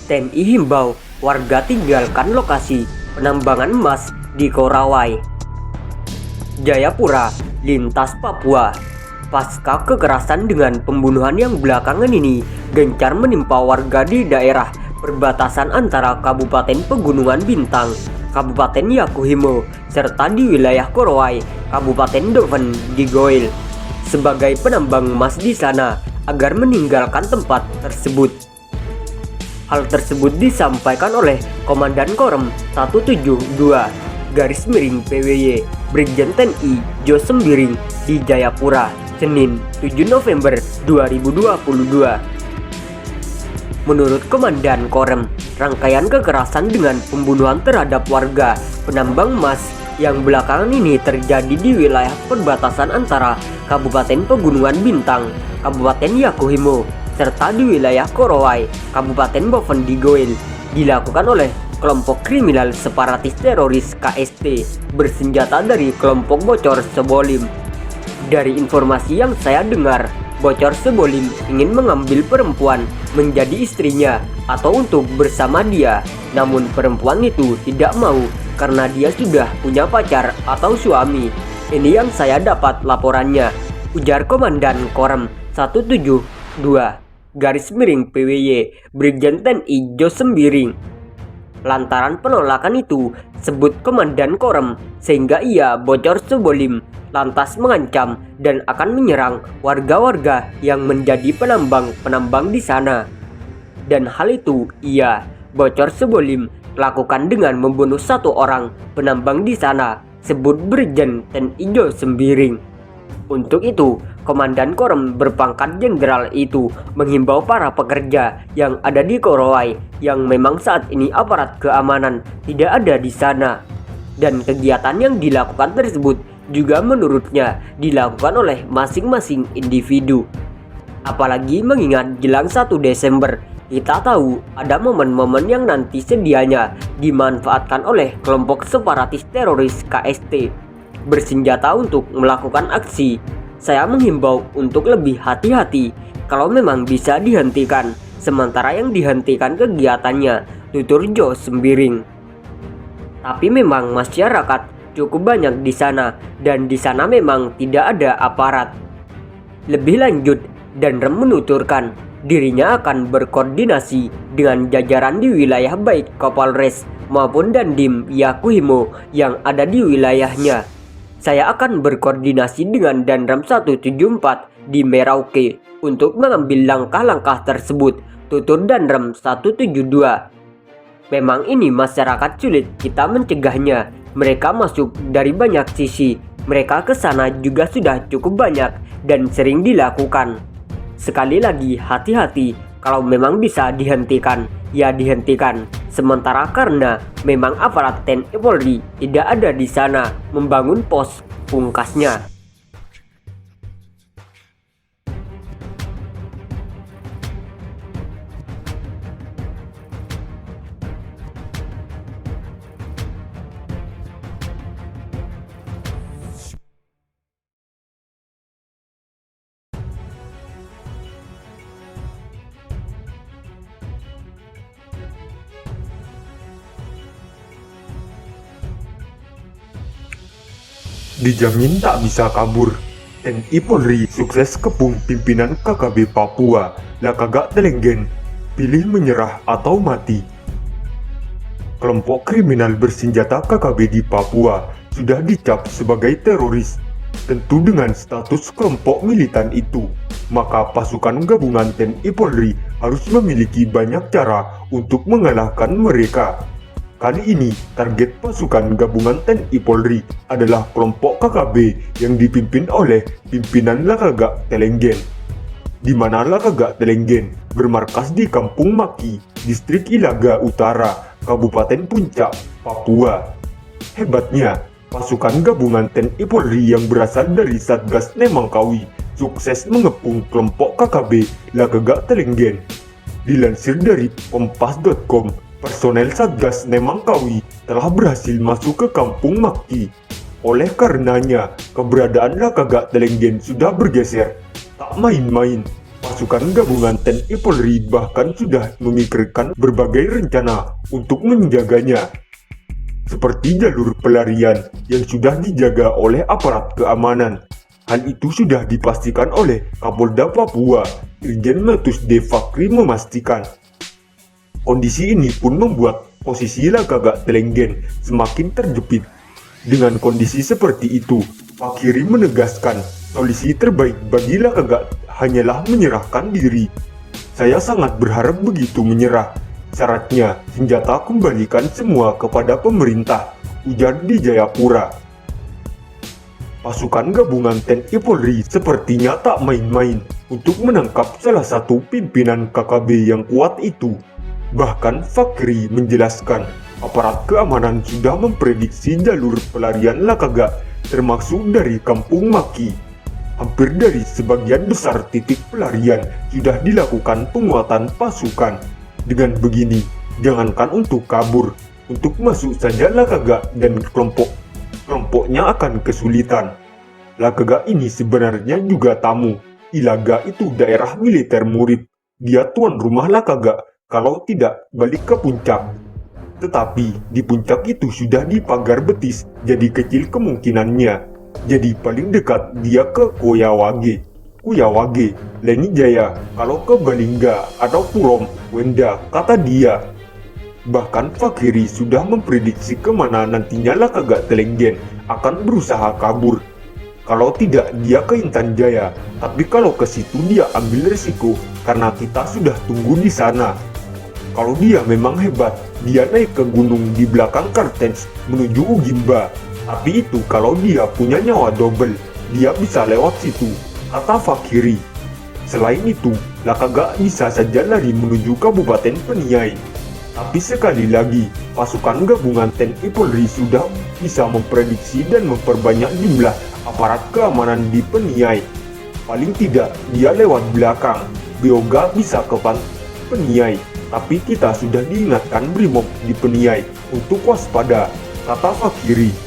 TNI himbau warga tinggalkan lokasi penambangan emas di Korawai. Jayapura, lintas Papua. Pasca kekerasan dengan pembunuhan yang belakangan ini gencar menimpa warga di daerah perbatasan antara Kabupaten Pegunungan Bintang, Kabupaten Yakuhimo, serta di wilayah Korawai, Kabupaten Doven Digoil, sebagai penambang emas di sana agar meninggalkan tempat tersebut. Hal tersebut disampaikan oleh Komandan Korem 172 PWY Brigjen TNI Jo Sembiring di Jayapura, Senin 7 November 2022. Menurut Komandan Korem, rangkaian kekerasan dengan pembunuhan terhadap warga penambang emas yang belakangan ini terjadi di wilayah perbatasan antara Kabupaten Pegunungan Bintang, Kabupaten Yakuhimo, serta di wilayah Korawai, Kabupaten Boven Digoil, dilakukan oleh kelompok kriminal separatis teroris KST bersenjata dari kelompok Bocor Sebolim. Dari informasi yang saya dengar, Bocor Sebolim ingin mengambil perempuan menjadi istrinya atau untuk bersama dia, namun perempuan itu tidak mau karena dia sudah punya pacar atau suami. Ini yang saya dapat laporannya, ujar Komandan Korem 172 PWY Brigjen TNI Jo Sembiring. Lantaran penolakan itu, sebut Komandan Korem, sehingga ia Bocor Sebolim lantas mengancam dan akan menyerang warga-warga yang menjadi penambang di sana. Dan hal itu ia Bocor Sebolim lakukan dengan membunuh satu orang penambang di sana, sebut Brigjen TNI Jo Sembiring. Untuk itu, Komandan Korem berpangkat jenderal itu menghimbau para pekerja yang ada di Korawai yang memang saat ini aparat keamanan tidak ada di sana. Dan kegiatan yang dilakukan tersebut juga menurutnya dilakukan oleh masing-masing individu. Apalagi mengingat jelang 1 Desember, kita tahu ada momen-momen yang nanti sedianya dimanfaatkan oleh kelompok separatis teroris KST bersenjata untuk melakukan aksi. Saya menghimbau untuk lebih hati-hati kalau memang bisa dihentikan, sementara yang dihentikan kegiatannya, tutur Jo Sembiring. Tapi memang masyarakat cukup banyak di sana dan di sana memang tidak ada aparat. Lebih lanjut, Danrem menuturkan dirinya akan berkoordinasi dengan jajaran di wilayah baik Kapolres maupun Dandim Yakuhimo yang ada di wilayahnya. Saya akan berkoordinasi dengan Danram 174 di Merauke untuk mengambil langkah-langkah tersebut, tutur Danram 172. Memang ini masyarakat sulit kita mencegahnya. Mereka masuk dari banyak sisi. Mereka ke sana juga sudah cukup banyak dan sering dilakukan. Sekali lagi hati-hati, kalau memang bisa dihentikan, ya dihentikan. Sementara karena memang aparat TNI Polri tidak ada di sana membangun pos, pungkasnya. Dijamin tak bisa kabur. TNI Polri sukses kepung pimpinan KKB Papua, Lakagak Telenggen, pilih menyerah atau mati. Kelompok kriminal bersenjata KKB di Papua sudah dicap sebagai teroris. Tentu dengan status kelompok militan itu, maka pasukan gabungan TNI Polri harus memiliki banyak cara untuk mengalahkan mereka. Kali ini, target pasukan gabungan TNI Polri adalah kelompok KKB yang dipimpin oleh pimpinan Lakagak Telenggen, di mana Lakagak Telenggen bermarkas di Kampung Maki, Distrik Ilaga Utara, Kabupaten Puncak, Papua. Hebatnya, pasukan gabungan TNI Polri yang berasal dari Satgas Nemangkawi sukses mengepung kelompok KKB Lakagak Telenggen. Dilansir dari Kompas.com, personel Satgas Nemangkawi telah berhasil masuk ke Kampung Maki. Oleh karenanya, keberadaan Lakagak Telenggen sudah bergeser. Tak main-main, Pasukan gabungan TNI Polri bahkan sudah memikirkan berbagai rencana untuk menjaganya, seperti jalur pelarian yang sudah dijaga oleh aparat keamanan. Hal itu sudah dipastikan oleh Kapolda Papua, Irjen Matuus D. Fakri memastikan. Kondisi ini pun membuat posisi Lakagak Telenggen semakin terjepit. Dengan kondisi seperti itu, Fakri menegaskan solusi terbaik bagi Lakagak hanyalah menyerahkan diri. Saya sangat berharap begitu menyerah. Syaratnya, senjata kembalikan semua kepada pemerintah, ujar di Jayapura. Pasukan gabungan TNI Polri sepertinya tak main-main untuk menangkap salah satu pimpinan KKB yang kuat itu. Bahkan Fakri menjelaskan, aparat keamanan sudah memprediksi jalur pelarian Lakagak termasuk dari Kampung Maki. Hampir dari sebagian besar titik pelarian sudah dilakukan penguatan pasukan. Dengan begini, jangankan untuk kabur, untuk masuk saja Lakagak dan kelompoknya akan kesulitan. Lakagak ini sebenarnya juga tamu. Ilaga itu daerah militer murid. Dia tuan rumah Lakagak kalau tidak balik ke puncak. Tetapi di puncak itu sudah dipagar betis, jadi kecil kemungkinannya. Jadi paling dekat dia ke Kuyawage, Leni Jaya, kalau ke Balingga atau Purom, Wenda, kata dia. Bahkan Fakri sudah memprediksi kemana nantinya Lakagak Telenggen akan berusaha kabur. Kalau tidak dia ke Intan Jaya, tapi kalau ke situ dia ambil resiko karena kita sudah tunggu di sana. Kalau dia memang hebat, dia naik ke gunung di belakang Kartens menuju Ugimba. Tapi itu kalau dia punya nyawa double, dia bisa lewat situ, kata Fakri. Selain itu, Lakagak bisa saja lari menuju Kabupaten Paniai. Tapi sekali lagi, pasukan gabungan TNI Polri sudah bisa memprediksi dan memperbanyak jumlah aparat keamanan di Paniai. Paling tidak, dia lewat belakang. Bioga bisa ke Paniai, tapi kita sudah diingatkan Brimob di Paniai untuk waspada, kata Fakri.